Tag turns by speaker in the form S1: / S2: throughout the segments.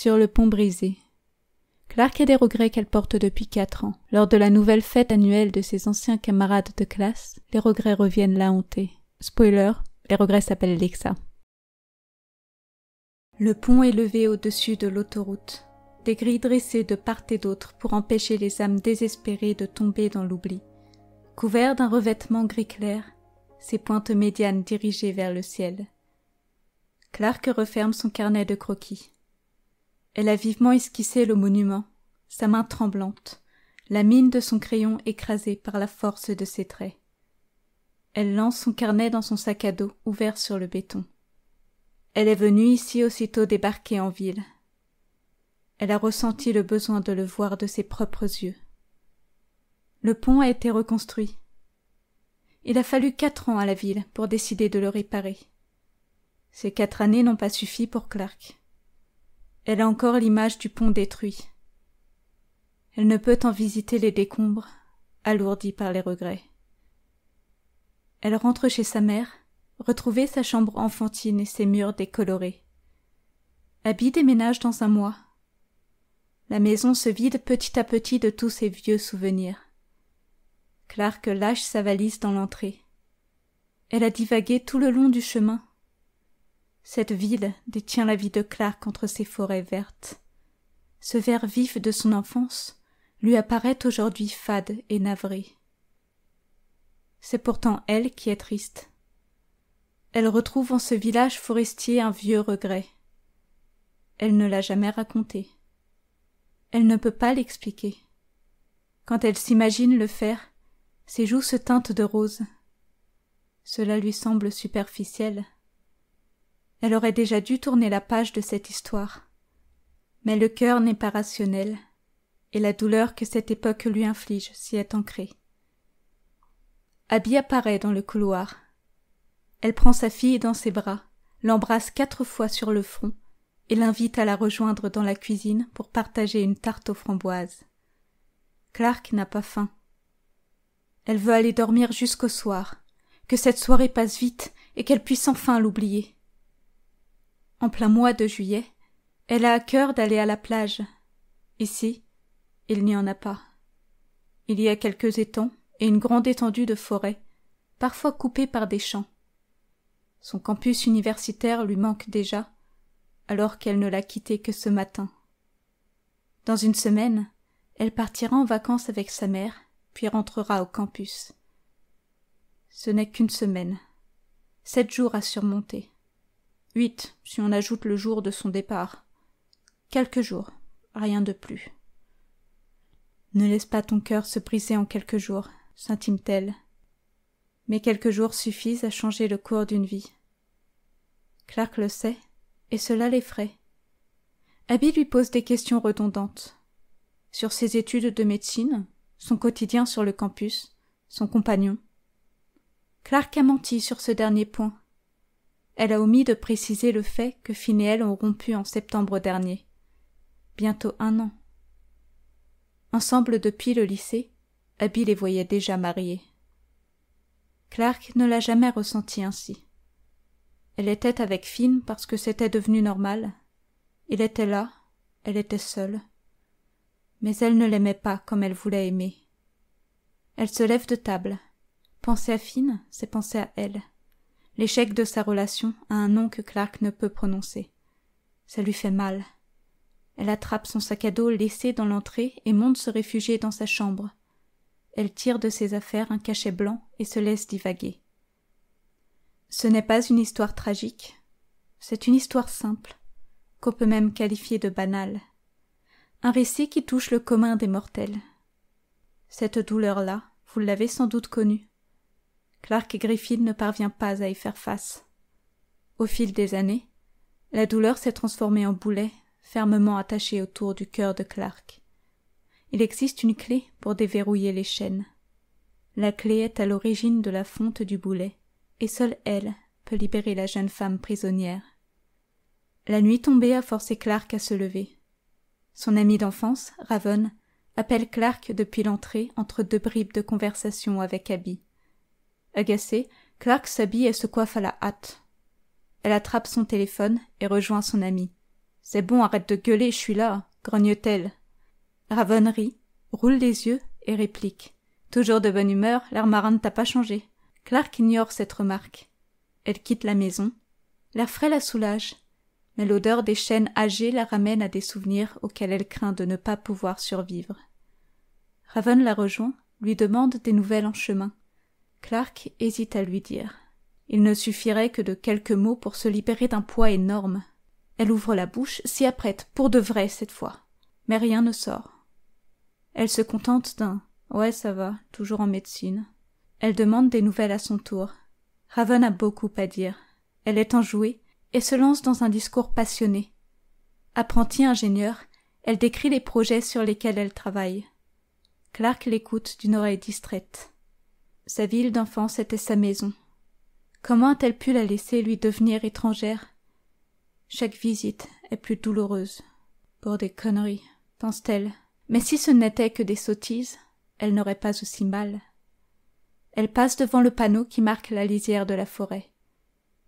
S1: Sur le pont brisé. Clark a des regrets qu'elle porte depuis 4 ans. Lors de la nouvelle fête annuelle de ses anciens camarades de classe, les regrets reviennent la hanter. Spoiler, les regrets s'appellent Lexa. Le pont est levé au-dessus de l'autoroute. Des grilles dressées de part et d'autre pour empêcher les âmes désespérées de tomber dans l'oubli. Couverts d'un revêtement gris clair, ses pointes médianes dirigées vers le ciel. Clark referme son carnet de croquis. Elle a vivement esquissé le monument, sa main tremblante, la mine de son crayon écrasée par la force de ses traits. Elle lance son carnet dans son sac à dos ouvert sur le béton. Elle est venue ici aussitôt débarquer en ville. Elle a ressenti le besoin de le voir de ses propres yeux. Le pont a été reconstruit. Il a fallu 4 ans à la ville pour décider de le réparer. Ces 4 années n'ont pas suffi pour Clark. Elle a encore l'image du pont détruit. Elle ne peut en visiter les décombres, alourdis par les regrets. Elle rentre chez sa mère, retrouver sa chambre enfantine et ses murs décolorés. Abby déménage dans un mois. La maison se vide petit à petit de tous ses vieux souvenirs. Clark lâche sa valise dans l'entrée. Elle a divagué tout le long du chemin. Cette ville détient la vie de Clark entre ses forêts vertes. Ce vert vif de son enfance lui apparaît aujourd'hui fade et navré. C'est pourtant elle qui est triste. Elle retrouve en ce village forestier un vieux regret. Elle ne l'a jamais raconté. Elle ne peut pas l'expliquer. Quand elle s'imagine le faire, ses joues se teintent de rose. Cela lui semble superficiel. Elle aurait déjà dû tourner la page de cette histoire. Mais le cœur n'est pas rationnel, et la douleur que cette époque lui inflige s'y est ancrée. Abby apparaît dans le couloir. Elle prend sa fille dans ses bras, l'embrasse 4 fois sur le front, et l'invite à la rejoindre dans la cuisine pour partager une tarte aux framboises. Clark n'a pas faim. Elle veut aller dormir jusqu'au soir, que cette soirée passe vite et qu'elle puisse enfin l'oublier. En plein mois de juillet, elle a à cœur d'aller à la plage. Ici, il n'y en a pas. Il y a quelques étangs et une grande étendue de forêt, parfois coupée par des champs. Son campus universitaire lui manque déjà, alors qu'elle ne l'a quitté que ce matin. Dans une semaine, elle partira en vacances avec sa mère, puis rentrera au campus. Ce n'est qu'une semaine. 7 jours à surmonter. 8, si on ajoute le jour de son départ. Quelques jours, rien de plus. Ne laisse pas ton cœur se briser en quelques jours, s'intime-t-elle. Mais quelques jours suffisent à changer le cours d'une vie. Clark le sait, et cela l'effraie. Abby lui pose des questions redondantes. Sur ses études de médecine, son quotidien sur le campus, son compagnon. Clark a menti sur ce dernier point. Elle a omis de préciser le fait que Finn et elle ont rompu en septembre dernier. Bientôt 1 an. Ensemble depuis le lycée, Abby les voyait déjà mariés. Clark ne l'a jamais ressenti ainsi. Elle était avec Finn parce que c'était devenu normal. Il était là, elle était seule. Mais elle ne l'aimait pas comme elle voulait aimer. Elle se lève de table. Penser à Finn, c'est penser à elle. L'échec de sa relation a un nom que Clark ne peut prononcer. Ça lui fait mal. Elle attrape son sac à dos laissé dans l'entrée et monte se réfugier dans sa chambre. Elle tire de ses affaires un cachet blanc et se laisse divaguer. Ce n'est pas une histoire tragique, c'est une histoire simple, qu'on peut même qualifier de banale. Un récit qui touche le commun des mortels. Cette douleur-là, vous l'avez sans doute connue. Clark Griffin ne parvient pas à y faire face. Au fil des années, la douleur s'est transformée en boulet, fermement attaché autour du cœur de Clark. Il existe une clé pour déverrouiller les chaînes. La clé est à l'origine de la fonte du boulet, et seule elle peut libérer la jeune femme prisonnière. La nuit tombée a forcé Clark à se lever. Son ami d'enfance, Raven, appelle Clark depuis l'entrée entre 2 bribes de conversation avec Abby. Agacé, Clark s'habille et se coiffe à la hâte. Elle attrape son téléphone et rejoint son ami. C'est bon, arrête de gueuler, je suis là, grogne-t-elle. Raven rit, roule les yeux et réplique. Toujours de bonne humeur, l'air marin ne t'a pas changé. Clark ignore cette remarque. Elle quitte la maison. L'air frais la soulage, mais l'odeur des chênes âgés la ramène à des souvenirs auxquels elle craint de ne pas pouvoir survivre. Raven la rejoint, lui demande des nouvelles en chemin. Clark hésite à lui dire. Il ne suffirait que de quelques mots pour se libérer d'un poids énorme. Elle ouvre la bouche, s'y apprête, pour de vrai cette fois. Mais rien ne sort. Elle se contente d'un « ouais, ça va, toujours en médecine ». Elle demande des nouvelles à son tour. Raven a beaucoup à dire. Elle est enjouée et se lance dans un discours passionné. Apprentie ingénieure, elle décrit les projets sur lesquels elle travaille. Clark l'écoute d'une oreille distraite. Sa ville d'enfance était sa maison. Comment a-t-elle pu la laisser lui devenir étrangère? Chaque visite est plus douloureuse. Pour des conneries, pense-t-elle. Mais si ce n'était que des sottises, elle n'aurait pas aussi mal. Elle passe devant le panneau qui marque la lisière de la forêt.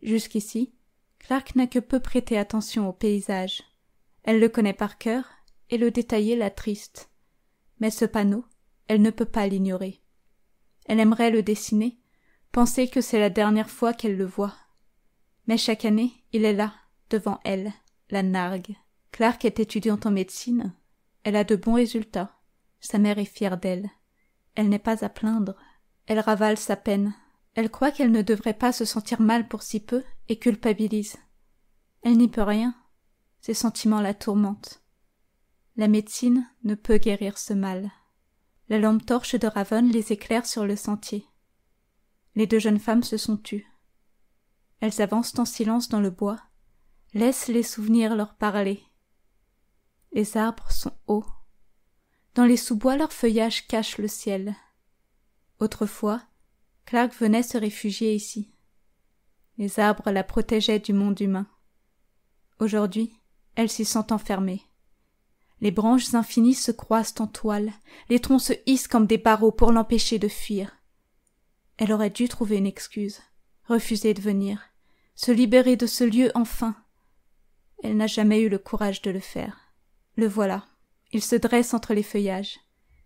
S1: Jusqu'ici, Clark n'a que peu prêté attention au paysage. Elle le connaît par cœur, et le détailler l'attriste. Mais ce panneau, elle ne peut pas l'ignorer. Elle aimerait le dessiner, penser que c'est la dernière fois qu'elle le voit. Mais chaque année, il est là, devant elle, la nargue. Clark est étudiante en médecine. Elle a de bons résultats. Sa mère est fière d'elle. Elle n'est pas à plaindre. Elle ravale sa peine. Elle croit qu'elle ne devrait pas se sentir mal pour si peu et culpabilise. Elle n'y peut rien. Ses sentiments la tourmentent. La médecine ne peut guérir ce mal. La lampe torche de Raven les éclaire sur le sentier. Les deux jeunes femmes se sont tues. Elles avancent en silence dans le bois, laissent les souvenirs leur parler. Les arbres sont hauts. Dans les sous-bois, leur feuillage cache le ciel. Autrefois, Clark venait se réfugier ici. Les arbres la protégeaient du monde humain. Aujourd'hui, elle s'y sent enfermée. Les branches infinies se croisent en toile, les troncs se hissent comme des barreaux pour l'empêcher de fuir. Elle aurait dû trouver une excuse, refuser de venir, se libérer de ce lieu enfin. Elle n'a jamais eu le courage de le faire. Le voilà. Il se dresse entre les feuillages.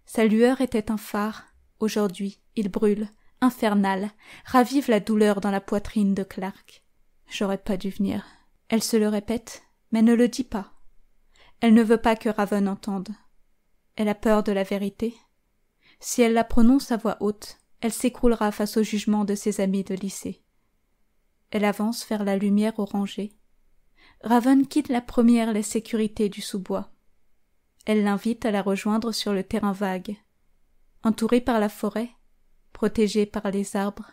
S1: Sa lueur était un phare. Aujourd'hui, il brûle, infernal, ravive la douleur dans la poitrine de Clark. J'aurais pas dû venir. Elle se le répète, mais ne le dit pas. Elle ne veut pas que Raven entende. Elle a peur de la vérité. Si elle la prononce à voix haute, elle s'écroulera face au jugement de ses amis de lycée. Elle avance vers la lumière orangée. Raven quitte la première les sécurités du sous-bois. Elle l'invite à la rejoindre sur le terrain vague. Entourée par la forêt, protégée par les arbres,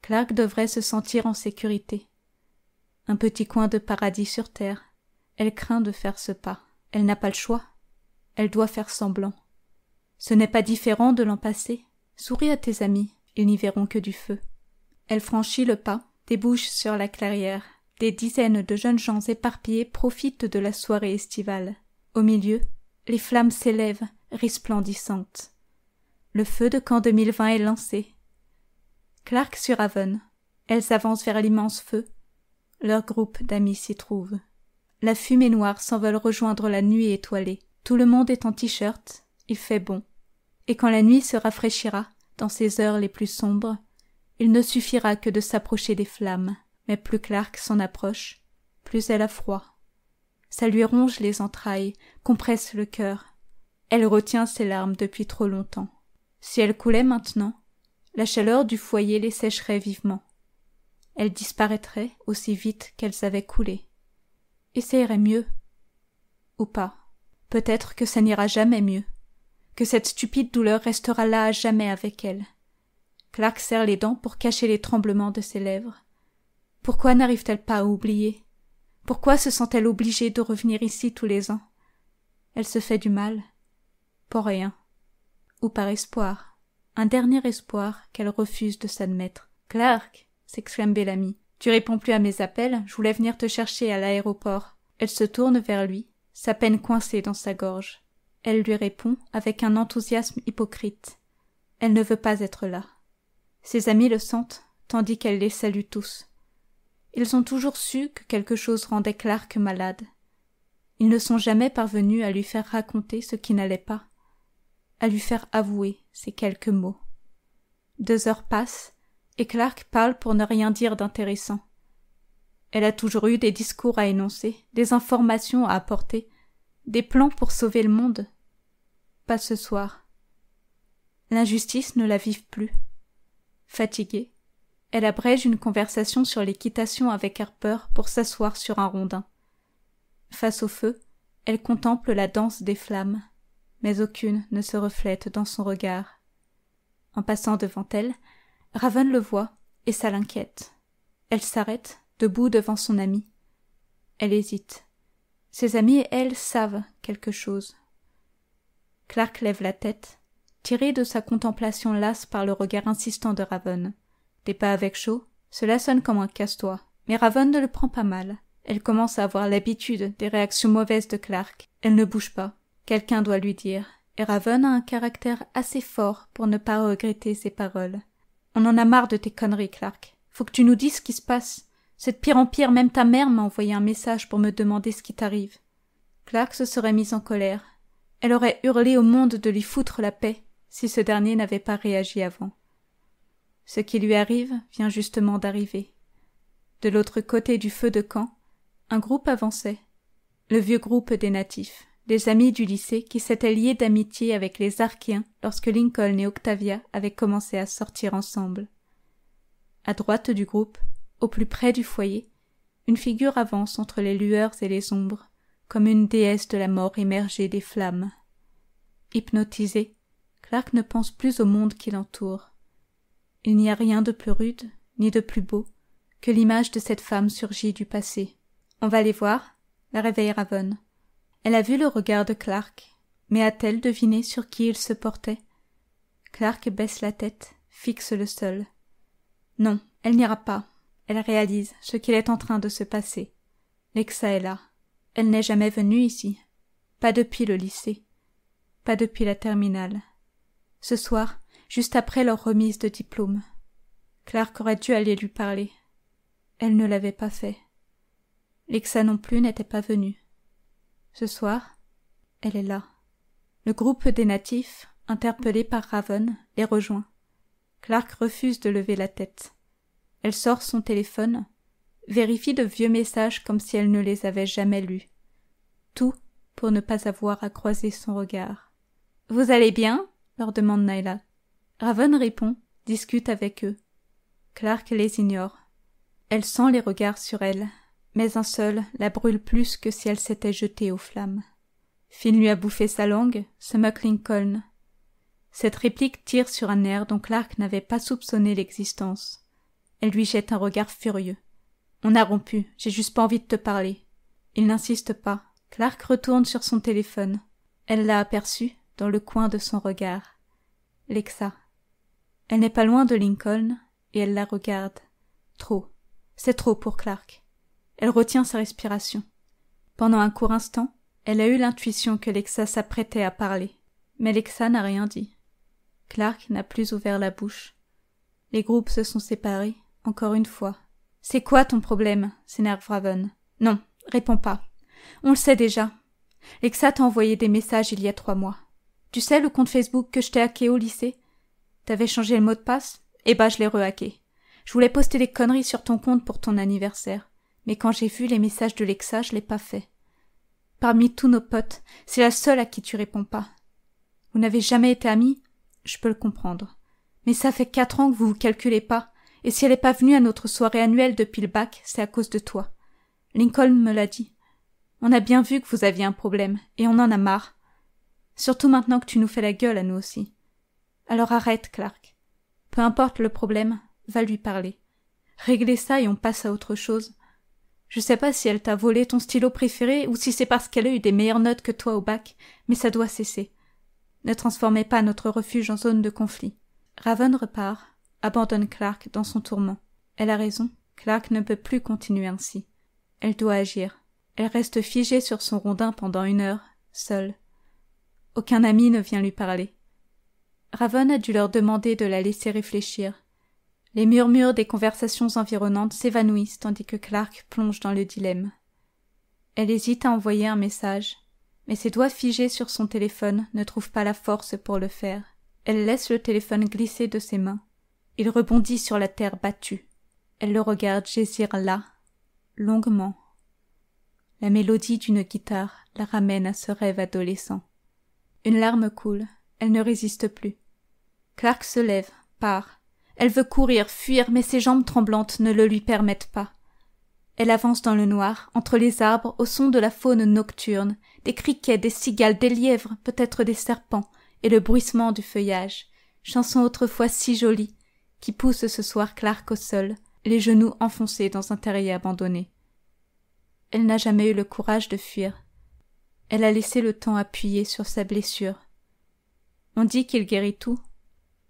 S1: Clark devrait se sentir en sécurité. Un petit coin de paradis sur terre. Elle craint de faire ce pas. Elle n'a pas le choix. Elle doit faire semblant. Ce n'est pas différent de l'an passé. Souris à tes amis, ils n'y verront que du feu. Elle franchit le pas, débouche sur la clairière. Des dizaines de jeunes gens éparpillés profitent de la soirée estivale. Au milieu, les flammes s'élèvent, resplendissantes. Le feu de camp 2020 est lancé. Clark sur Raven. Elles avancent vers l'immense feu. Leur groupe d'amis s'y trouve. La fumée noire s'envole rejoindre la nuit étoilée. Tout le monde est en t-shirt, il fait bon. Et quand la nuit se rafraîchira, dans ces heures les plus sombres, il ne suffira que de s'approcher des flammes. Mais plus Clark s'en approche, plus elle a froid. Ça lui ronge les entrailles, compresse le cœur. Elle retient ses larmes depuis trop longtemps. Si elles coulaient maintenant, la chaleur du foyer les sécherait vivement. Elles disparaîtraient aussi vite qu'elles avaient coulé. Et ça irait mieux. Ou pas. Peut-être que ça n'ira jamais mieux. Que cette stupide douleur restera là à jamais avec elle. Clark serre les dents pour cacher les tremblements de ses lèvres. Pourquoi n'arrive-t-elle pas à oublier? Pourquoi se sent-elle obligée de revenir ici tous les ans? Elle se fait du mal. Pour rien. Ou par espoir. Un dernier espoir qu'elle refuse de s'admettre. « Clark !» s'exclame Bellamy. « Tu réponds plus à mes appels, je voulais venir te chercher à l'aéroport. » Elle se tourne vers lui, sa peine coincée dans sa gorge. Elle lui répond avec un enthousiasme hypocrite. Elle ne veut pas être là. Ses amis le sentent, tandis qu'elle les salue tous. Ils ont toujours su que quelque chose rendait Clark malade. Ils ne sont jamais parvenus à lui faire raconter ce qui n'allait pas, à lui faire avouer ces quelques mots. 2 heures passent, et Clark parle pour ne rien dire d'intéressant. Elle a toujours eu des discours à énoncer, des informations à apporter, des plans pour sauver le monde. Pas ce soir. L'injustice ne la vive plus. Fatiguée, elle abrège une conversation sur l'équitation avec Harper pour s'asseoir sur un rondin. Face au feu, elle contemple la danse des flammes, mais aucune ne se reflète dans son regard. En passant devant elle, Raven le voit et ça l'inquiète. Elle s'arrête, debout devant son amie. Elle hésite. Ses amis et elle savent quelque chose. Clark lève la tête, tiré de sa contemplation lasse par le regard insistant de Raven. Des pas avec chaud, cela sonne comme un casse-toi, mais Raven ne le prend pas mal. Elle commence à avoir l'habitude des réactions mauvaises de Clark. Elle ne bouge pas. Quelqu'un doit lui dire, et Raven a un caractère assez fort pour ne pas regretter ses paroles. On en a marre de tes conneries, Clark. Faut que tu nous dises ce qui se passe. C'est de pire en pire, même ta mère m'a envoyé un message pour me demander ce qui t'arrive. Clark se serait mise en colère. Elle aurait hurlé au monde de lui foutre la paix, si ce dernier n'avait pas réagi avant. Ce qui lui arrive vient justement d'arriver. De l'autre côté du feu de camp, un groupe avançait. Le vieux groupe des natifs, des amis du lycée qui s'étaient liés d'amitié avec les Archéens lorsque Lincoln et Octavia avaient commencé à sortir ensemble. À droite du groupe, au plus près du foyer, une figure avance entre les lueurs et les ombres, comme une déesse de la mort émergée des flammes. Hypnotisé, Clark ne pense plus au monde qui l'entoure. Il n'y a rien de plus rude, ni de plus beau, que l'image de cette femme surgie du passé. « On va les voir ?» la réveille Raven. Elle a vu le regard de Clark, mais a-t-elle deviné sur qui il se portait? Clark baisse la tête, fixe le sol. Non, elle n'ira pas. Elle réalise ce qu'il est en train de se passer. Lexa est là. Elle n'est jamais venue ici. Pas depuis le lycée. Pas depuis la terminale. Ce soir, juste après leur remise de diplôme. Clark aurait dû aller lui parler. Elle ne l'avait pas fait. Lexa non plus n'était pas venue. Ce soir, elle est là. Le groupe des natifs, interpellé par Raven, les rejoint. Clark refuse de lever la tête. Elle sort son téléphone, vérifie de vieux messages comme si elle ne les avait jamais lus. Tout pour ne pas avoir à croiser son regard. « Vous allez bien ?» leur demande Naila. Raven répond, discute avec eux. Clark les ignore. Elle sent les regards sur elle, mais un seul la brûle plus que si elle s'était jetée aux flammes. Finn lui a bouffé sa langue, se moque Lincoln. Cette réplique tire sur un air dont Clark n'avait pas soupçonné l'existence. Elle lui jette un regard furieux. « On a rompu, j'ai juste pas envie de te parler. » Il n'insiste pas. Clark retourne sur son téléphone. Elle l'a aperçu dans le coin de son regard. Lexa. Elle n'est pas loin de Lincoln, et elle la regarde. Trop. C'est trop pour Clark. Elle retient sa respiration. Pendant un court instant, elle a eu l'intuition que Lexa s'apprêtait à parler. Mais Lexa n'a rien dit. Clark n'a plus ouvert la bouche. Les groupes se sont séparés, encore une fois. « C'est quoi ton problème ?» s'énerve Raven. « Non, réponds pas. On le sait déjà. Lexa t'a envoyé des messages il y a 3 mois. Tu sais le compte Facebook que je t'ai hacké au lycée? T'avais changé le mot de passe? Eh ben, je l'ai rehacké. Je voulais poster des conneries sur ton compte pour ton anniversaire. Mais quand j'ai vu les messages de Lexa, je l'ai pas fait. Parmi tous nos potes, c'est la seule à qui tu réponds pas. Vous n'avez jamais été amis? Je peux le comprendre. Mais ça fait 4 ans que vous vous calculez pas, et si elle est pas venue à notre soirée annuelle depuis le bac, c'est à cause de toi. Lincoln me l'a dit. On a bien vu que vous aviez un problème, et on en a marre. Surtout maintenant que tu nous fais la gueule à nous aussi. Alors arrête, Clark. Peu importe le problème, va lui parler. Réglez ça et on passe à autre chose. Je sais pas si elle t'a volé ton stylo préféré ou si c'est parce qu'elle a eu des meilleures notes que toi au bac, mais ça doit cesser. Ne transformez pas notre refuge en zone de conflit. Raven repart, abandonne Clark dans son tourment. Elle a raison, Clark ne peut plus continuer ainsi. Elle doit agir. Elle reste figée sur son rondin pendant 1 heure, seule. Aucun ami ne vient lui parler. Raven a dû leur demander de la laisser réfléchir. Les murmures des conversations environnantes s'évanouissent tandis que Clark plonge dans le dilemme. Elle hésite à envoyer un message, mais ses doigts figés sur son téléphone ne trouvent pas la force pour le faire. Elle laisse le téléphone glisser de ses mains. Il rebondit sur la terre battue. Elle le regarde jaisir là, longuement. La mélodie d'une guitare la ramène à ce rêve adolescent. Une larme coule, elle ne résiste plus. Clark se lève, part. Elle veut courir, fuir, mais ses jambes tremblantes ne le lui permettent pas. Elle avance dans le noir, entre les arbres, au son de la faune nocturne, des criquets, des cigales, des lièvres, peut-être des serpents, et le bruissement du feuillage, chanson autrefois si jolie, qui pousse ce soir Clark au sol, les genoux enfoncés dans un terrier abandonné. Elle n'a jamais eu le courage de fuir. Elle a laissé le temps appuyer sur sa blessure. On dit qu'il guérit tout.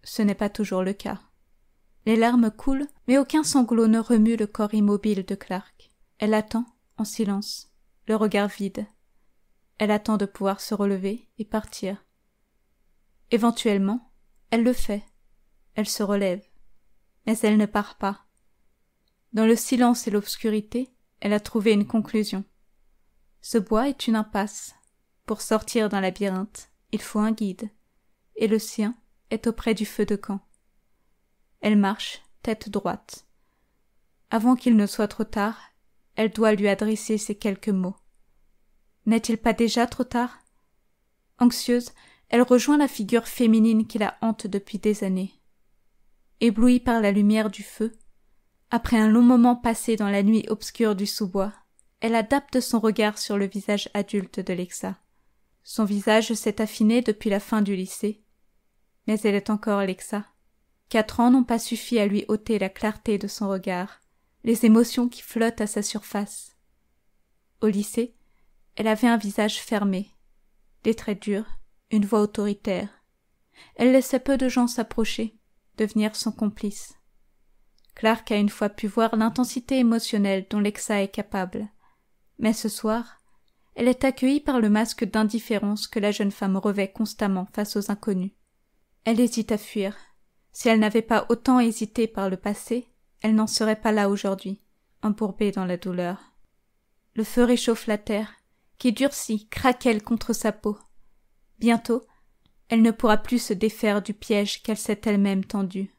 S1: Ce n'est pas toujours le cas. Les larmes coulent, mais aucun sanglot ne remue le corps immobile de Clark. Elle attend, en silence, le regard vide. Elle attend de pouvoir se relever et partir. Éventuellement, elle le fait. Elle se relève. Mais elle ne part pas. Dans le silence et l'obscurité, elle a trouvé une conclusion. Ce bois est une impasse. Pour sortir d'un labyrinthe, il faut un guide. Et le sien est auprès du feu de camp. Elle marche, tête droite. Avant qu'il ne soit trop tard, elle doit lui adresser ces quelques mots. N'est-il pas déjà trop tard? Anxieuse, elle rejoint la figure féminine qui la hante depuis des années. Éblouie par la lumière du feu, après un long moment passé dans la nuit obscure du sous-bois, elle adapte son regard sur le visage adulte de Lexa. Son visage s'est affiné depuis la fin du lycée, mais elle est encore Lexa. 4 ans n'ont pas suffi à lui ôter la clarté de son regard, les émotions qui flottent à sa surface. Au lycée, elle avait un visage fermé, des traits durs, une voix autoritaire. Elle laissait peu de gens s'approcher, devenir son complice. Clark a une fois pu voir l'intensité émotionnelle dont Lexa est capable. Mais ce soir, elle est accueillie par le masque d'indifférence que la jeune femme revêt constamment face aux inconnus. Elle hésite à fuir. Si elle n'avait pas autant hésité par le passé, elle n'en serait pas là aujourd'hui, embourbée dans la douleur. Le feu réchauffe la terre, qui durcit, craquelle contre sa peau. Bientôt, elle ne pourra plus se défaire du piège qu'elle s'est elle-même tendu.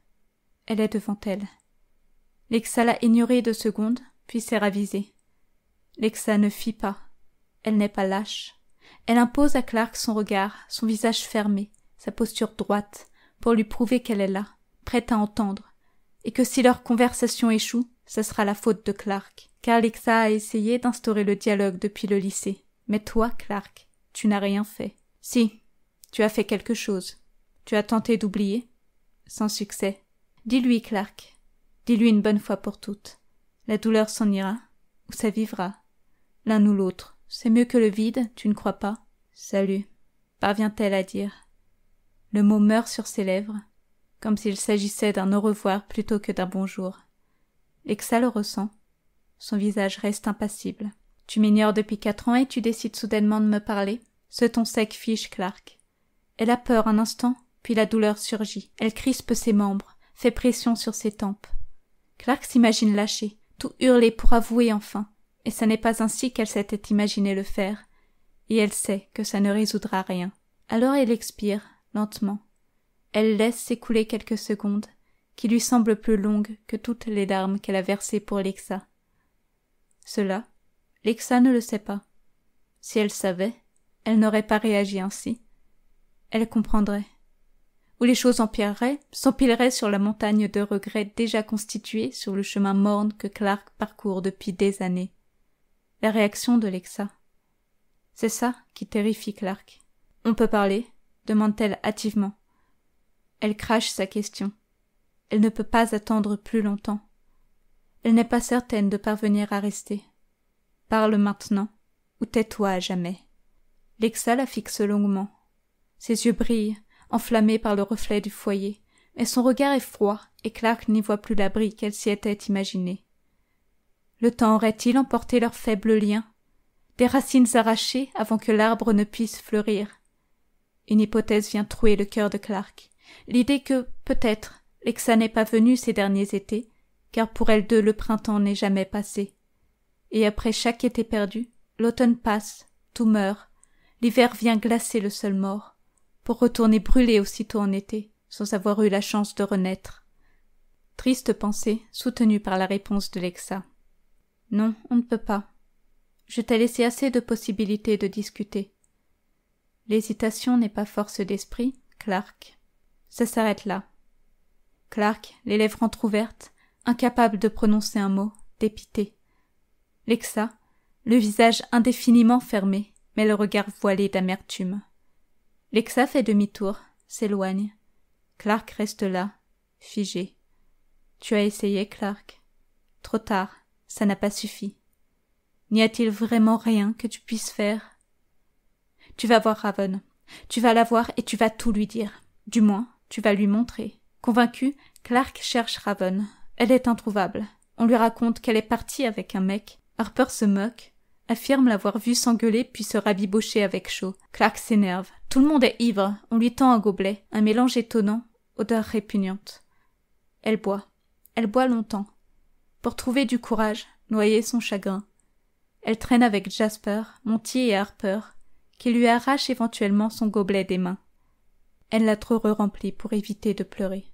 S1: Elle est devant elle. Lexa l'a ignorée 2 secondes, puis s'est ravisée. Lexa ne fuit pas. Elle n'est pas lâche. Elle impose à Clark son regard, son visage fermé, sa posture droite, pour lui prouver qu'elle est là, prête à entendre, et que si leur conversation échoue, ce sera la faute de Clark, car Lexa a essayé d'instaurer le dialogue depuis le lycée. Mais toi, Clark, tu n'as rien fait. Si, tu as fait quelque chose. Tu as tenté d'oublier. Sans succès. Dis-lui, Clark. Dis-lui une bonne fois pour toutes. La douleur s'en ira, ou ça vivra. L'un ou l'autre. C'est mieux que le vide, tu ne crois pas? Salut, parvient-elle à dire. Le mot meurt sur ses lèvres, comme s'il s'agissait d'un au revoir plutôt que d'un bonjour. Lexa le ressent. Son visage reste impassible. Tu m'ignores depuis 4 ans et tu décides soudainement de me parler? Ce ton sec fiche Clark. Elle a peur un instant, puis la douleur surgit. Elle crispe ses membres, fait pression sur ses tempes. Clark s'imagine lâcher, tout hurler pour avouer enfin, et ce n'est pas ainsi qu'elle s'était imaginé le faire, et elle sait que ça ne résoudra rien. Alors elle expire, lentement. Elle laisse s'écouler quelques secondes, qui lui semblent plus longues que toutes les larmes qu'elle a versées pour Lexa. Cela, Lexa ne le sait pas. Si elle savait, elle n'aurait pas réagi ainsi. Elle comprendrait. Où les choses empireraient, s'empileraient sur la montagne de regrets déjà constituée sur le chemin morne que Clark parcourt depuis des années. La réaction de Lexa. C'est ça qui terrifie Clark. « On peut parler ?» demande-t-elle hâtivement. Elle crache sa question. Elle ne peut pas attendre plus longtemps. Elle n'est pas certaine de parvenir à rester. Parle maintenant, ou tais-toi à jamais. Lexa la fixe longuement. Ses yeux brillent, enflammés par le reflet du foyer, mais son regard est froid, et Clark n'y voit plus l'abri qu'elle s'y était imaginé. Le temps aurait-il emporté leur faible lien? Des racines arrachées avant que l'arbre ne puisse fleurir. Une hypothèse vient trouer le cœur de Clark. L'idée que, peut-être, Lexa n'est pas venue ces derniers étés, car pour elles deux le printemps n'est jamais passé. Et après chaque été perdu, l'automne passe, tout meurt, l'hiver vient glacer le sol mort, pour retourner brûler aussitôt en été, sans avoir eu la chance de renaître. Triste pensée, soutenue par la réponse de Lexa. Non, on ne peut pas. Je t'ai laissé assez de possibilités de discuter. L'hésitation n'est pas force d'esprit, Clark. Ça s'arrête là. Clark, les lèvres entr'ouvertes, incapable de prononcer un mot, dépité. Lexa, le visage indéfiniment fermé, mais le regard voilé d'amertume. Lexa fait demi-tour, s'éloigne. Clark reste là, figé. Tu as essayé, Clark. Trop tard, ça n'a pas suffi. N'y a-t-il vraiment rien que tu puisses faire? Tu vas voir Raven. Tu vas la voir et tu vas tout lui dire. Du moins, tu vas lui montrer. Convaincu, Clark cherche Raven. Elle est introuvable. On lui raconte qu'elle est partie avec un mec. Harper se moque, affirme l'avoir vue s'engueuler puis se rabibocher avec Shaw. Clark s'énerve. Tout le monde est ivre. On lui tend un gobelet. Un mélange étonnant, odeur répugnante. Elle boit. Elle boit longtemps. Pour trouver du courage, noyer son chagrin. Elle traîne avec Jasper, Monty et Harper, qui lui arrachent éventuellement son gobelet des mains. Elle l'a trop rempli pour éviter de pleurer.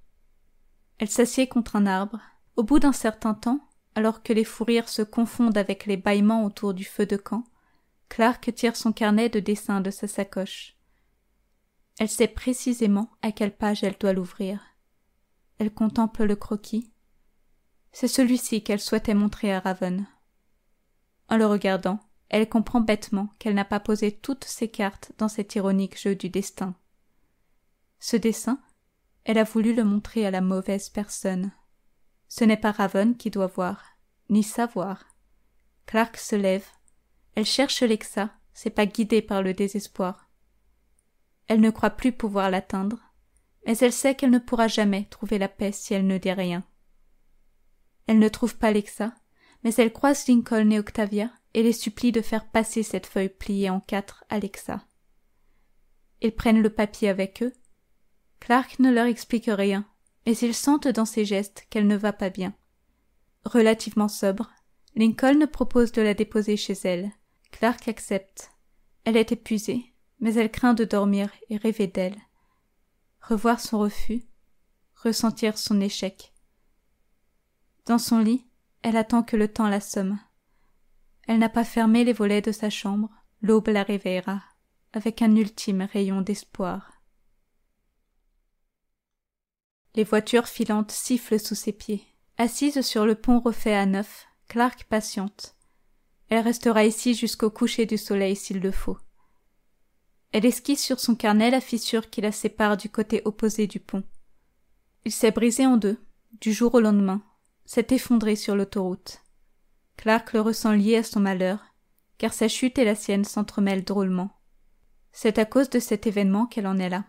S1: Elle s'assied contre un arbre. Au bout d'un certain temps, alors que les fous rires se confondent avec les bâillements autour du feu de camp, Clark tire son carnet de dessin de sa sacoche. Elle sait précisément à quelle page elle doit l'ouvrir. Elle contemple le croquis. C'est celui-ci qu'elle souhaitait montrer à Raven. En le regardant, elle comprend bêtement qu'elle n'a pas posé toutes ses cartes dans cet ironique jeu du destin. Ce dessin, elle a voulu le montrer à la mauvaise personne. Ce n'est pas Raven qui doit voir, ni savoir. Clark se lève. Elle cherche Lexa, c'est pas guidée par le désespoir. Elle ne croit plus pouvoir l'atteindre, mais elle sait qu'elle ne pourra jamais trouver la paix si elle ne dit rien. Elle ne trouve pas Lexa, mais elle croise Lincoln et Octavia et les supplie de faire passer cette feuille pliée en 4 à Lexa. Ils prennent le papier avec eux. Clark ne leur explique rien, mais ils sentent dans ses gestes qu'elle ne va pas bien. Relativement sobre, Lincoln propose de la déposer chez elle. Clark accepte. Elle est épuisée, mais elle craint de dormir et rêver d'elle. Revoir son refus, ressentir son échec. Dans son lit, elle attend que le temps l'assomme. Elle n'a pas fermé les volets de sa chambre, l'aube la réveillera, avec un ultime rayon d'espoir. Les voitures filantes sifflent sous ses pieds. Assise sur le pont refait à neuf, Clark patiente. Elle restera ici jusqu'au coucher du soleil s'il le faut. Elle esquisse sur son carnet la fissure qui la sépare du côté opposé du pont. Il s'est brisé en deux, du jour au lendemain, s'est effondré sur l'autoroute. Clark le ressent lié à son malheur, car sa chute et la sienne s'entremêlent drôlement. C'est à cause de cet événement qu'elle en est là.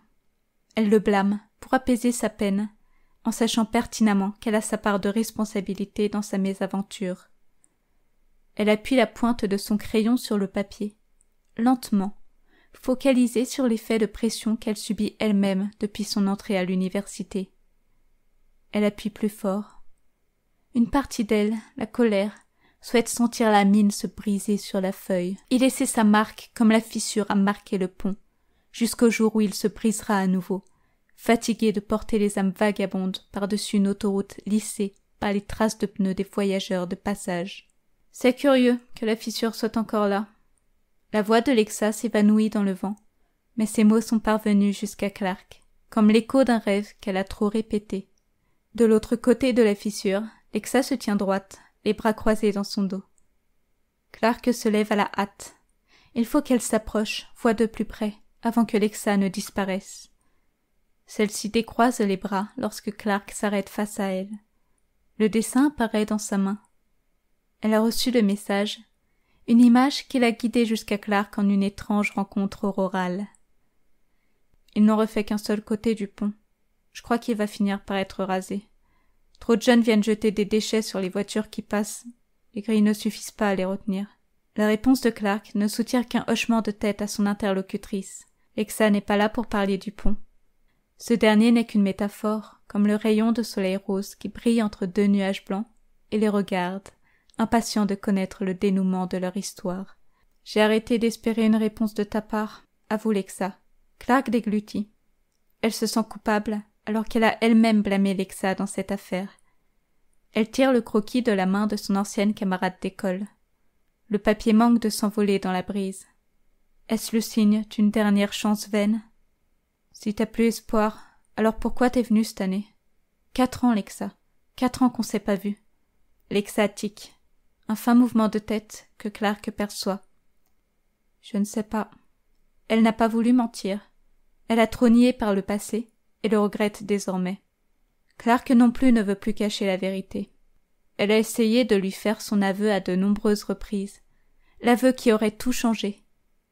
S1: Elle le blâme, pour apaiser sa peine, en sachant pertinemment qu'elle a sa part de responsabilité dans sa mésaventure. Elle appuie la pointe de son crayon sur le papier, lentement, focalisée sur l'effet de pression qu'elle subit elle-même depuis son entrée à l'université. Elle appuie plus fort. Une partie d'elle, la colère, souhaite sentir la mine se briser sur la feuille et laisser sa marque comme la fissure a marqué le pont, jusqu'au jour où il se brisera à nouveau, fatigué de porter les âmes vagabondes par-dessus une autoroute lissée par les traces de pneus des voyageurs de passage. C'est curieux que la fissure soit encore là. La voix de Lexa s'évanouit dans le vent, mais ses mots sont parvenus jusqu'à Clark, comme l'écho d'un rêve qu'elle a trop répété. De l'autre côté de la fissure, Lexa se tient droite, les bras croisés dans son dos. Clark se lève à la hâte. Il faut qu'elle s'approche, voie de plus près, avant que Lexa ne disparaisse. Celle-ci décroise les bras lorsque Clark s'arrête face à elle. Le dessin apparaît dans sa main. Elle a reçu le message, une image qui l'a guidée jusqu'à Clark en une étrange rencontre aurorale. Ils n'ont refait qu'un seul côté du pont. Je crois qu'il va finir par être rasé. Trop de jeunes viennent jeter des déchets sur les voitures qui passent. Les grilles ne suffisent pas à les retenir. La réponse de Clark ne soutient qu'un hochement de tête à son interlocutrice. Lexa n'est pas là pour parler du pont. Ce dernier n'est qu'une métaphore, comme le rayon de soleil rose qui brille entre deux nuages blancs et les regarde, impatient de connaître le dénouement de leur histoire. J'ai arrêté d'espérer une réponse de ta part, avoue Lexa. Clark déglutit. Elle se sent coupable, alors qu'elle a elle-même blâmé Lexa dans cette affaire. Elle tire le croquis de la main de son ancienne camarade d'école. Le papier manque de s'envoler dans la brise. Est-ce le signe d'une dernière chance vaine? Si t'as plus espoir, alors pourquoi t'es venue cette année? 4 ans, Lexa. 4 ans qu'on s'est pas vu. Lexa tique. Un fin mouvement de tête que Clark perçoit. Je ne sais pas. Elle n'a pas voulu mentir. Elle a trop nié par le passé et le regrette désormais. Clark non plus ne veut plus cacher la vérité. Elle a essayé de lui faire son aveu à de nombreuses reprises. L'aveu qui aurait tout changé.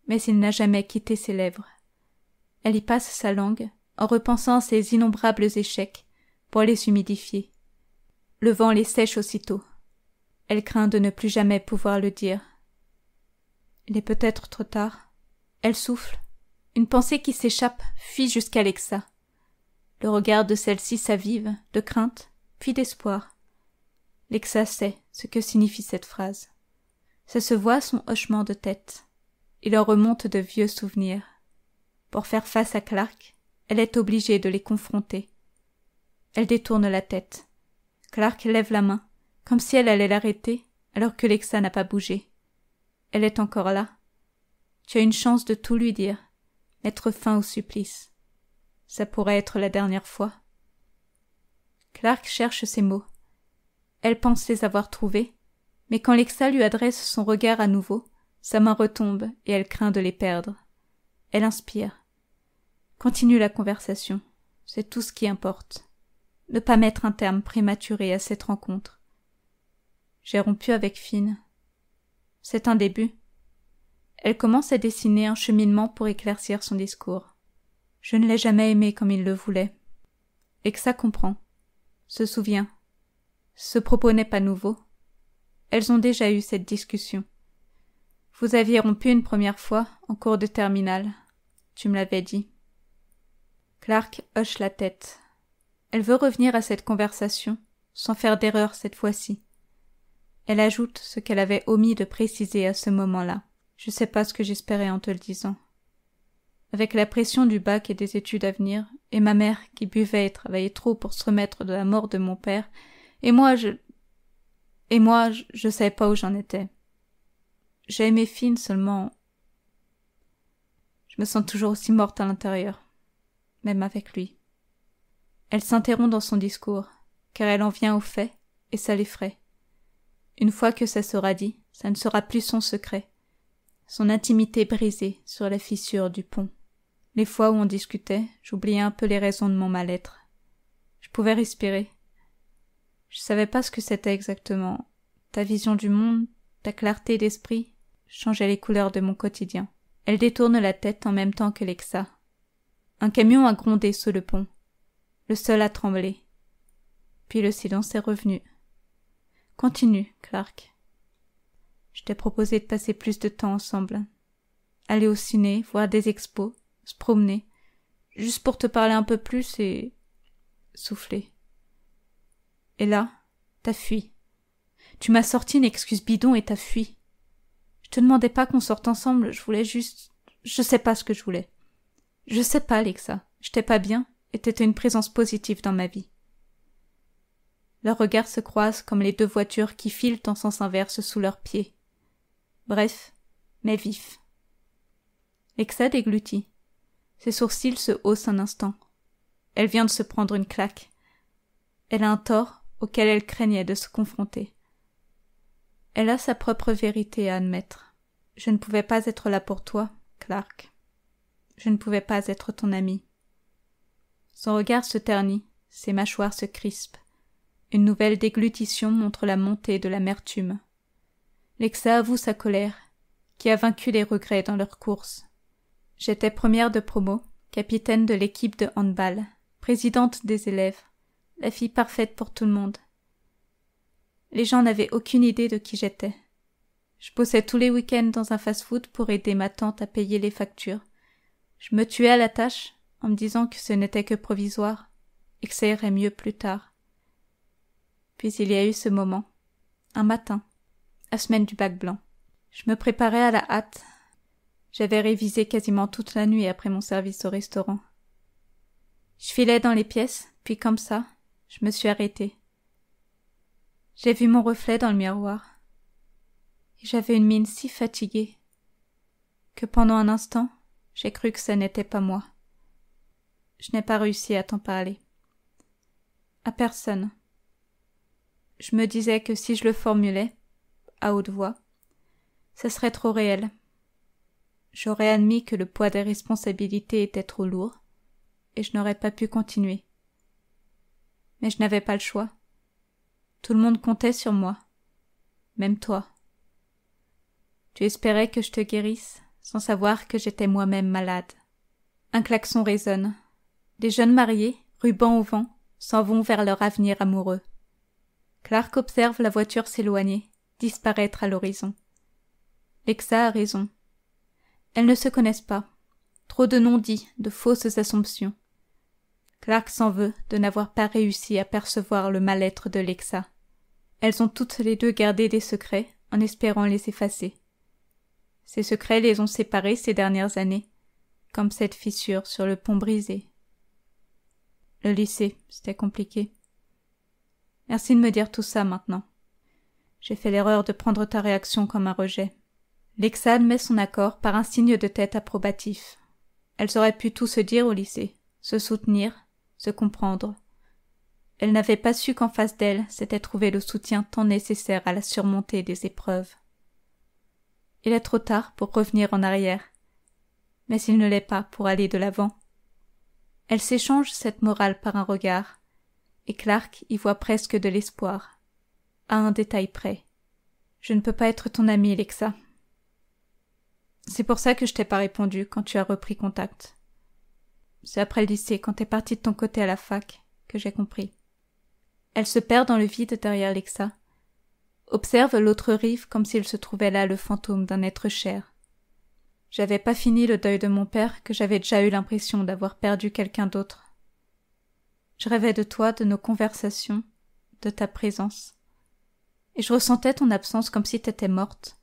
S1: Mais il n'a jamais quitté ses lèvres. Elle y passe sa langue, en repensant ses innombrables échecs, pour les humidifier. Le vent les sèche aussitôt. Elle craint de ne plus jamais pouvoir le dire. Il est peut-être trop tard. Elle souffle. Une pensée qui s'échappe fuit jusqu'à Lexa. Le regard de celle-ci s'avive, de crainte, puis d'espoir. Lexa sait ce que signifie cette phrase. Ça se voit à son hochement de tête. Il en remonte de vieux souvenirs. Pour faire face à Clark, elle est obligée de les confronter. Elle détourne la tête. Clark lève la main, comme si elle allait l'arrêter, alors que Lexa n'a pas bougé. Elle est encore là. Tu as une chance de tout lui dire, mettre fin au supplice. Ça pourrait être la dernière fois. Clark cherche ses mots. Elle pense les avoir trouvés, mais quand Lexa lui adresse son regard à nouveau, sa main retombe et elle craint de les perdre. Elle inspire. Continue la conversation. C'est tout ce qui importe. Ne pas mettre un terme prématuré à cette rencontre. J'ai rompu avec Finn. C'est un début. Elle commence à dessiner un cheminement pour éclaircir son discours. Je ne l'ai jamais aimé comme il le voulait. Lexa comprend. Se souvient. Ce propos n'est pas nouveau. Elles ont déjà eu cette discussion. Vous aviez rompu une première fois, en cours de terminale. Tu me l'avais dit. Clark hoche la tête. Elle veut revenir à cette conversation, sans faire d'erreur cette fois-ci. Elle ajoute ce qu'elle avait omis de préciser à ce moment-là. Je sais pas ce que j'espérais en te le disant. Avec la pression du bac et des études à venir, et ma mère qui buvait et travaillait trop pour se remettre de la mort de mon père, et moi, je savais pas où j'en étais. J'ai aimé Finn seulement. Je me sens toujours aussi morte à l'intérieur, même avec lui. Elle s'interrompt dans son discours, car elle en vient au fait, et ça l'effraie. Une fois que ça sera dit, ça ne sera plus son secret, son intimité brisée sur la fissure du pont. Les fois où on discutait, j'oubliais un peu les raisons de mon mal-être. Je pouvais respirer. Je savais pas ce que c'était exactement. Ta vision du monde, ta clarté d'esprit, changeait les couleurs de mon quotidien. Elle détourne la tête en même temps que Lexa. Un camion a grondé sous le pont. Le sol a tremblé. Puis le silence est revenu. Continue, Clark. Je t'ai proposé de passer plus de temps ensemble. Aller au ciné, voir des expos, se promener, juste pour te parler un peu plus et... souffler. Et là, t'as fui. Tu m'as sorti une excuse bidon et t'as fui. Je te demandais pas qu'on sorte ensemble, je voulais juste... Je sais pas ce que je voulais. Je sais pas, Lexa. J'étais pas bien et t'étais une présence positive dans ma vie. Leurs regards se croisent comme les deux voitures qui filent en sens inverse sous leurs pieds. Bref, mais vifs. Lexa déglutit. Ses sourcils se haussent un instant. Elle vient de se prendre une claque. Elle a un tort auquel elle craignait de se confronter. Elle a sa propre vérité à admettre. Je ne pouvais pas être là pour toi, Clark. Je ne pouvais pas être ton ami. Son regard se ternit, ses mâchoires se crispent. Une nouvelle déglutition montre la montée de l'amertume. Lexa avoue sa colère, qui a vaincu les regrets dans leur course. J'étais première de promo, capitaine de l'équipe de handball, présidente des élèves, la fille parfaite pour tout le monde. Les gens n'avaient aucune idée de qui j'étais. Je bossais tous les week-ends dans un fast-food pour aider ma tante à payer les factures. Je me tuais à la tâche en me disant que ce n'était que provisoire et que ça irait mieux plus tard. Puis il y a eu ce moment, un matin, la semaine du bac blanc. Je me préparais à la hâte. J'avais révisé quasiment toute la nuit après mon service au restaurant. Je filais dans les pièces, puis comme ça, je me suis arrêtée. J'ai vu mon reflet dans le miroir. Et j'avais une mine si fatiguée que pendant un instant, j'ai cru que ce n'était pas moi. Je n'ai pas réussi à t'en parler. À personne. Je me disais que si je le formulais, à haute voix, ce serait trop réel. J'aurais admis que le poids des responsabilités était trop lourd, et je n'aurais pas pu continuer. Mais je n'avais pas le choix. Tout le monde comptait sur moi, même toi. Tu espérais que je te guérisse, sans savoir que j'étais moi-même malade. Un klaxon résonne. Des jeunes mariés, rubans au vent, s'en vont vers leur avenir amoureux. Clark observe la voiture s'éloigner, disparaître à l'horizon. Lexa a raison. Elles ne se connaissent pas. Trop de non-dits, de fausses assomptions. Clark s'en veut de n'avoir pas réussi à percevoir le mal-être de Lexa. Elles ont toutes les deux gardé des secrets, en espérant les effacer. Ces secrets les ont séparées ces dernières années, comme cette fissure sur le pont brisé. Le lycée, c'était compliqué. Merci de me dire tout ça maintenant. J'ai fait l'erreur de prendre ta réaction comme un rejet. Lexa admet son accord par un signe de tête approbatif. Elles auraient pu tout se dire au lycée, se soutenir, se comprendre. Elle n'avait pas su qu'en face d'elle s'était trouvé le soutien tant nécessaire à la surmontée des épreuves. Il est trop tard pour revenir en arrière, mais il ne l'est pas pour aller de l'avant. Elle s'échange cette morale par un regard, et Clark y voit presque de l'espoir, à un détail près. Je ne peux pas être ton amie, Lexa. C'est pour ça que je t'ai pas répondu quand tu as repris contact. C'est après le lycée, quand t'es partie de ton côté à la fac, que j'ai compris. Elle se perd dans le vide derrière Lexa, observe l'autre rive comme s'il se trouvait là le fantôme d'un être cher. J'avais pas fini le deuil de mon père que j'avais déjà eu l'impression d'avoir perdu quelqu'un d'autre. Je rêvais de toi, de nos conversations, de ta présence. Et je ressentais ton absence comme si t'étais morte.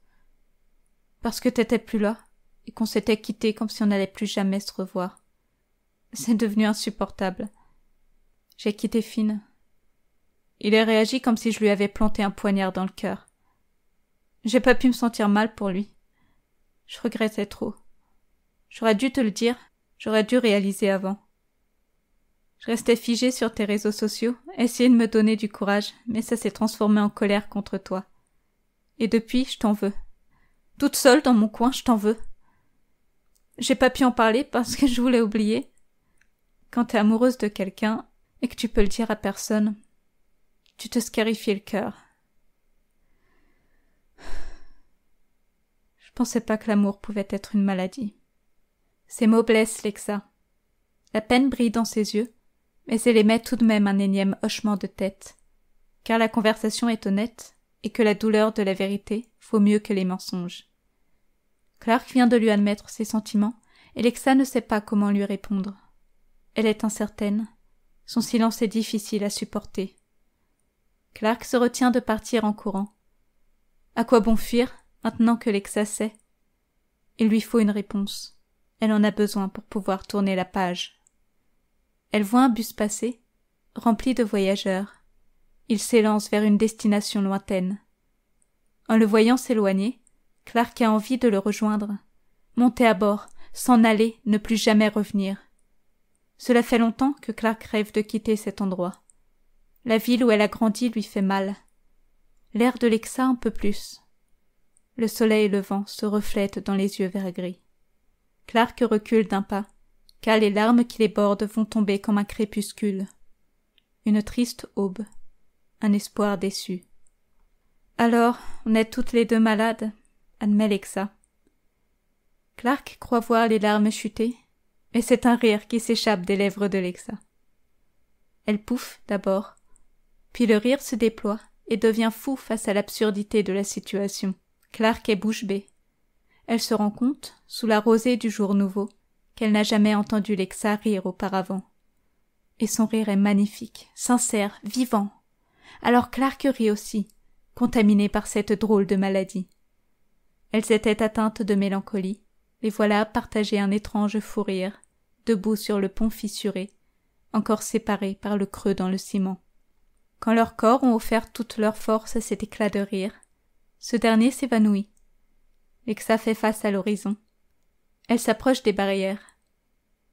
S1: Parce que t'étais plus là, et qu'on s'était quitté comme si on n'allait plus jamais se revoir. C'est devenu insupportable. J'ai quitté Finn. Il a réagi comme si je lui avais planté un poignard dans le cœur. J'ai pas pu me sentir mal pour lui. Je regrettais trop. J'aurais dû te le dire, j'aurais dû réaliser avant. Je restais figée sur tes réseaux sociaux, essayer de me donner du courage, mais ça s'est transformé en colère contre toi. Et depuis, je t'en veux. Toute seule dans mon coin, je t'en veux. J'ai pas pu en parler parce que je voulais oublier. Quand t'es amoureuse de quelqu'un et que tu peux le dire à personne, tu te scarifies le cœur. Je pensais pas que l'amour pouvait être une maladie. Ces mots blessent Lexa. La peine brille dans ses yeux, mais elle émet tout de même un énième hochement de tête, car la conversation est honnête et que la douleur de la vérité vaut mieux que les mensonges. Clark vient de lui admettre ses sentiments, et Lexa ne sait pas comment lui répondre. Elle est incertaine. Son silence est difficile à supporter. Clark se retient de partir en courant. À quoi bon fuir, maintenant que Lexa sait? Il lui faut une réponse. Elle en a besoin pour pouvoir tourner la page. Elle voit un bus passer, rempli de voyageurs. Il s'élance vers une destination lointaine. En le voyant s'éloigner, Clark a envie de le rejoindre, monter à bord, s'en aller, ne plus jamais revenir. Cela fait longtemps que Clark rêve de quitter cet endroit. La ville où elle a grandi lui fait mal. L'air de Lexa un peu plus. Le soleil levant se reflète dans les yeux vert gris. Clark recule d'un pas, car les larmes qui les bordent vont tomber comme un crépuscule. Une triste aube. Un espoir déçu. Alors, on est toutes les deux malades, admet Lexa. Clark croit voir les larmes chuter, mais c'est un rire qui s'échappe des lèvres de Lexa. Elle pouffe d'abord, puis le rire se déploie et devient fou face à l'absurdité de la situation. Clark est bouche bée. Elle se rend compte, sous la rosée du jour nouveau, qu'elle n'a jamais entendu Lexa rire auparavant. Et son rire est magnifique, sincère, vivant. Alors Clark rit aussi, contaminé par cette drôle de maladie. Elles étaient atteintes de mélancolie, les voilà à partager un étrange fou rire, debout sur le pont fissuré, encore séparés par le creux dans le ciment. Quand leurs corps ont offert toute leur force à cet éclat de rire, ce dernier s'évanouit. Lexa fait face à l'horizon. Elle s'approche des barrières.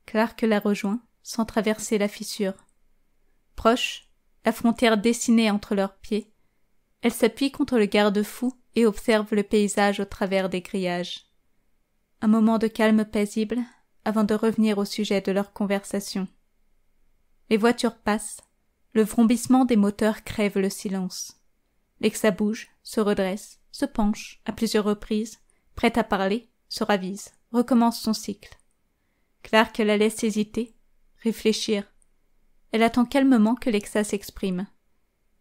S1: Clark la rejoint, sans traverser la fissure. Proche, la frontière dessinée entre leurs pieds, elle s'appuie contre le garde-fou et observe le paysage au travers des grillages. Un moment de calme paisible avant de revenir au sujet de leur conversation. Les voitures passent, le vrombissement des moteurs crève le silence. Lexa bouge, se redresse, se penche, à plusieurs reprises, prête à parler, se ravise, recommence son cycle. Clark la laisse hésiter, réfléchir. Elle attend calmement que Lexa s'exprime.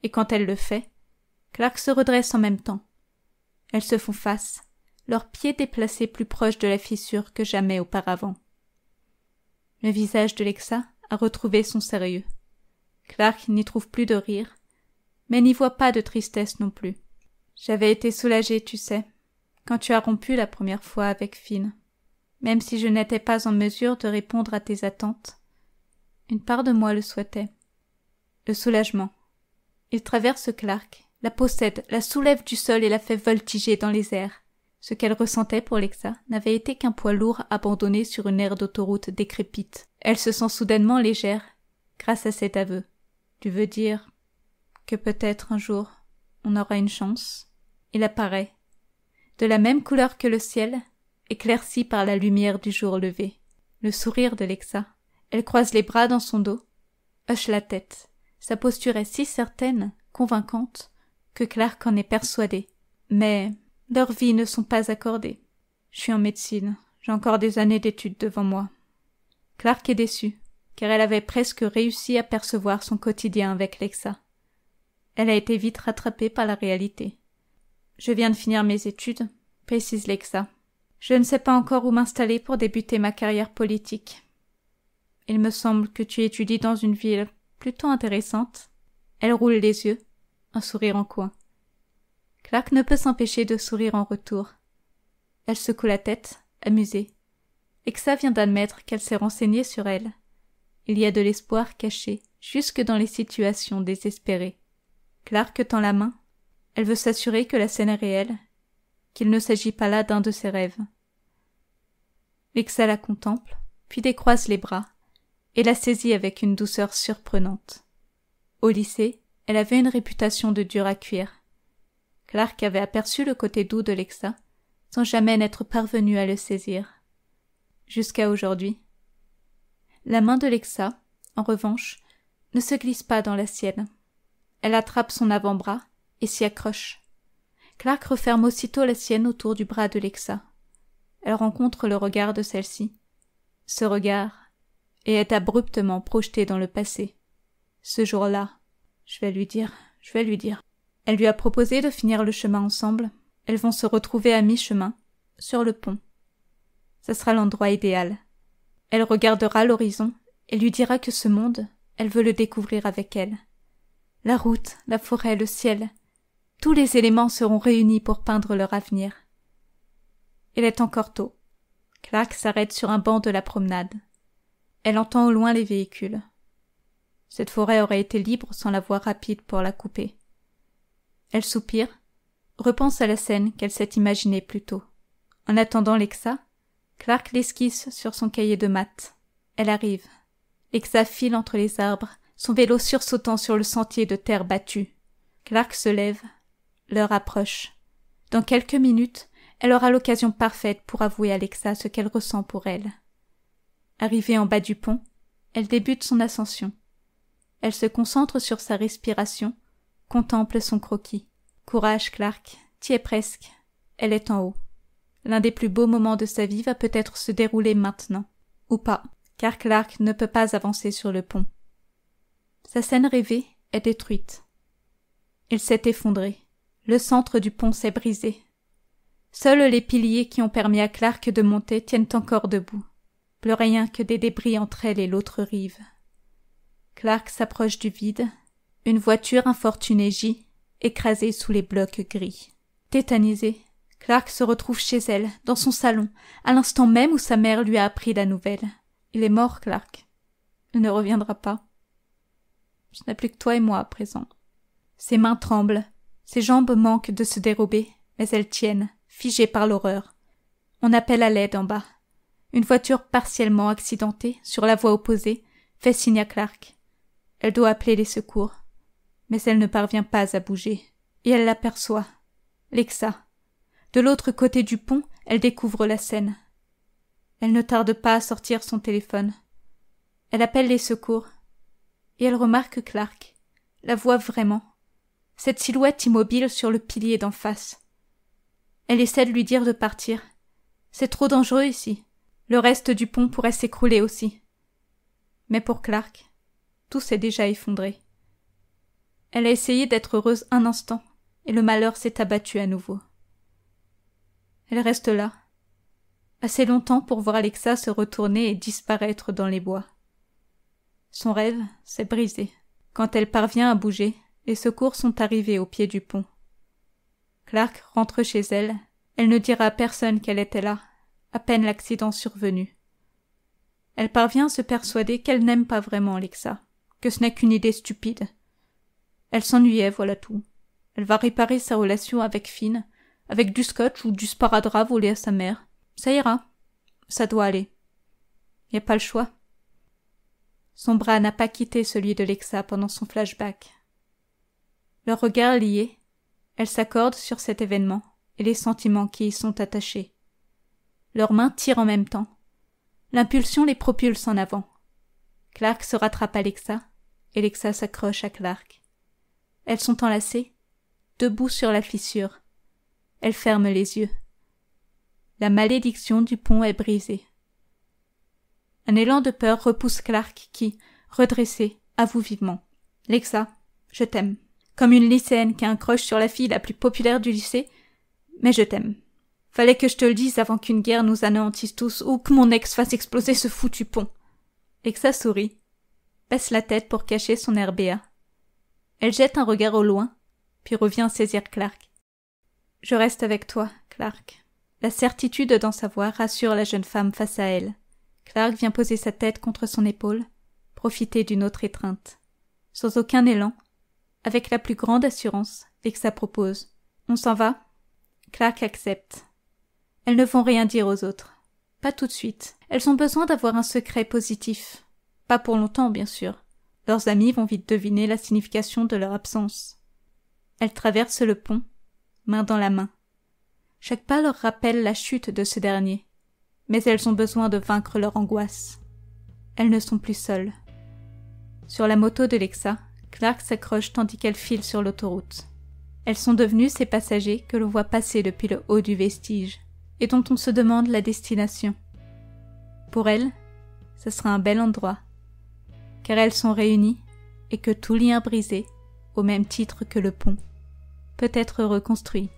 S1: Et quand elle le fait, Clark se redresse en même temps. Elles se font face, leurs pieds déplacés plus proches de la fissure que jamais auparavant. Le visage de Lexa a retrouvé son sérieux. Clark n'y trouve plus de rire, mais n'y voit pas de tristesse non plus. J'avais été soulagée, tu sais, quand tu as rompu la première fois avec Finn. Même si je n'étais pas en mesure de répondre à tes attentes, une part de moi le souhaitait. Le soulagement. Il traverse Clark, la possède, la soulève du sol et la fait voltiger dans les airs. Ce qu'elle ressentait pour Lexa n'avait été qu'un poids lourd abandonné sur une aire d'autoroute décrépite. Elle se sent soudainement légère, grâce à cet aveu. Tu veux dire que peut-être un jour on aura une chance? Il apparaît, de la même couleur que le ciel, éclairci par la lumière du jour levé. Le sourire de Lexa. Elle croise les bras dans son dos, hoche la tête. Sa posture est si certaine, convaincante, que Clark en est persuadé. Mais leurs vies ne sont pas accordées. Je suis en médecine, j'ai encore des années d'études devant moi. Clark est déçue, car elle avait presque réussi à percevoir son quotidien avec Lexa. Elle a été vite rattrapée par la réalité. Je viens de finir mes études, précise Lexa. Je ne sais pas encore où m'installer pour débuter ma carrière politique. Il me semble que tu étudies dans une ville plutôt intéressante. Elle roule les yeux, un sourire en coin. Clark ne peut s'empêcher de sourire en retour. Elle secoue la tête, amusée. Lexa vient d'admettre qu'elle s'est renseignée sur elle. Il y a de l'espoir caché, jusque dans les situations désespérées. Clark tend la main. Elle veut s'assurer que la scène est réelle, qu'il ne s'agit pas là d'un de ses rêves. Lexa la contemple, puis décroise les bras, et la saisit avec une douceur surprenante. Au lycée, elle avait une réputation de dure à cuire. Clark avait aperçu le côté doux de Lexa, sans jamais n'être parvenu à le saisir. Jusqu'à aujourd'hui. La main de Lexa, en revanche, ne se glisse pas dans la sienne. Elle attrape son avant-bras et s'y accroche. Clark referme aussitôt la sienne autour du bras de Lexa. Elle rencontre le regard de celle-ci. Ce regard et est abruptement projeté dans le passé. Ce jour-là, je vais lui dire. Elle lui a proposé de finir le chemin ensemble. Elles vont se retrouver à mi-chemin, sur le pont. Ce sera l'endroit idéal. Elle regardera l'horizon et lui dira que ce monde, elle veut le découvrir avec elle. La route, la forêt, le ciel, tous les éléments seront réunis pour peindre leur avenir. Il est encore tôt. Clark s'arrête sur un banc de la promenade. Elle entend au loin les véhicules. Cette forêt aurait été libre sans la voie rapide pour la couper. Elle soupire, repense à la scène qu'elle s'est imaginée plus tôt. En attendant Lexa, Clark l'esquisse sur son cahier de maths. Elle arrive. Lexa file entre les arbres, son vélo sursautant sur le sentier de terre battue. Clark se lève. L'heure approche. Dans quelques minutes, elle aura l'occasion parfaite pour avouer à Lexa ce qu'elle ressent pour elle. Arrivée en bas du pont, elle débute son ascension. Elle se concentre sur sa respiration, contemple son croquis. Courage, Clark, t'y es presque. Elle est en haut. L'un des plus beaux moments de sa vie va peut-être se dérouler maintenant. Ou pas, car Clark ne peut pas avancer sur le pont. Sa scène rêvée est détruite. Il s'est effondré. Le centre du pont s'est brisé. Seuls les piliers qui ont permis à Clark de monter tiennent encore debout. Plus rien que des débris entre elle et l'autre rive. Clark s'approche du vide. Une voiture infortunée gît, écrasée sous les blocs gris. Tétanisée, Clark se retrouve chez elle, dans son salon, à l'instant même où sa mère lui a appris la nouvelle. Il est mort, Clark. Il ne reviendra pas. Je n'ai plus que toi et moi à présent. Ses mains tremblent, ses jambes manquent de se dérober, mais elles tiennent, figées par l'horreur. On appelle à l'aide en bas. Une voiture partiellement accidentée, sur la voie opposée, fait signe à Clark. Elle doit appeler les secours. Mais elle ne parvient pas à bouger. Et elle l'aperçoit. Lexa. De l'autre côté du pont, elle découvre la scène. Elle ne tarde pas à sortir son téléphone. Elle appelle les secours. Et elle remarque Clark. La voit vraiment. Cette silhouette immobile sur le pilier d'en face. Elle essaie de lui dire de partir. C'est trop dangereux ici. Le reste du pont pourrait s'écrouler aussi. Mais pour Clark, tout s'est déjà effondré. Elle a essayé d'être heureuse un instant, et le malheur s'est abattu à nouveau. Elle reste là, assez longtemps pour voir Alexa se retourner et disparaître dans les bois. Son rêve s'est brisé. Quand elle parvient à bouger, les secours sont arrivés au pied du pont. Clark rentre chez elle. Elle ne dira à personne qu'elle était là, à peine l'accident survenu. Elle parvient à se persuader qu'elle n'aime pas vraiment Alexa, que ce n'est qu'une idée stupide. Elle s'ennuyait, voilà tout. Elle va réparer sa relation avec Finn, avec du scotch ou du sparadrap volé à sa mère. Ça ira. Ça doit aller. Y a pas le choix. Son bras n'a pas quitté celui de Lexa pendant son flashback. Leurs regards liés, elles s'accordent sur cet événement et les sentiments qui y sont attachés. Leurs mains tirent en même temps. L'impulsion les propulse en avant. Clark se rattrape à Lexa, et Lexa s'accroche à Clark. Elles sont enlacées, debout sur la fissure. Elles ferment les yeux. La malédiction du pont est brisée. Un élan de peur repousse Clark qui, redressé, avoue vivement. « Lexa, je t'aime. Comme une lycéenne qui a un crush sur la fille la plus populaire du lycée, mais je t'aime. Fallait que je te le dise avant qu'une guerre nous anéantisse tous ou que mon ex fasse exploser ce foutu pont. » Lexa sourit, baisse la tête pour cacher son air béat. Elle jette un regard au loin, puis revient saisir Clark. « Je reste avec toi, Clark. » La certitude dans sa voix rassure la jeune femme face à elle. Clark vient poser sa tête contre son épaule, profiter d'une autre étreinte. Sans aucun élan, avec la plus grande assurance, Lexa propose. « On s'en va ?» Clark accepte. Elles ne vont rien dire aux autres. Pas tout de suite. Elles ont besoin d'avoir un secret positif. Pas pour longtemps, bien sûr. Leurs amis vont vite deviner la signification de leur absence. Elles traversent le pont, main dans la main. Chaque pas leur rappelle la chute de ce dernier. Mais elles ont besoin de vaincre leur angoisse. Elles ne sont plus seules. Sur la moto de Lexa, Clark s'accroche tandis qu'elle file sur l'autoroute. Elles sont devenues ces passagers que l'on voit passer depuis le haut du vestige, et dont on se demande la destination. Pour elles, ce sera un bel endroit, car elles sont réunies, et que tout lien brisé, au même titre que le pont, peut être reconstruit.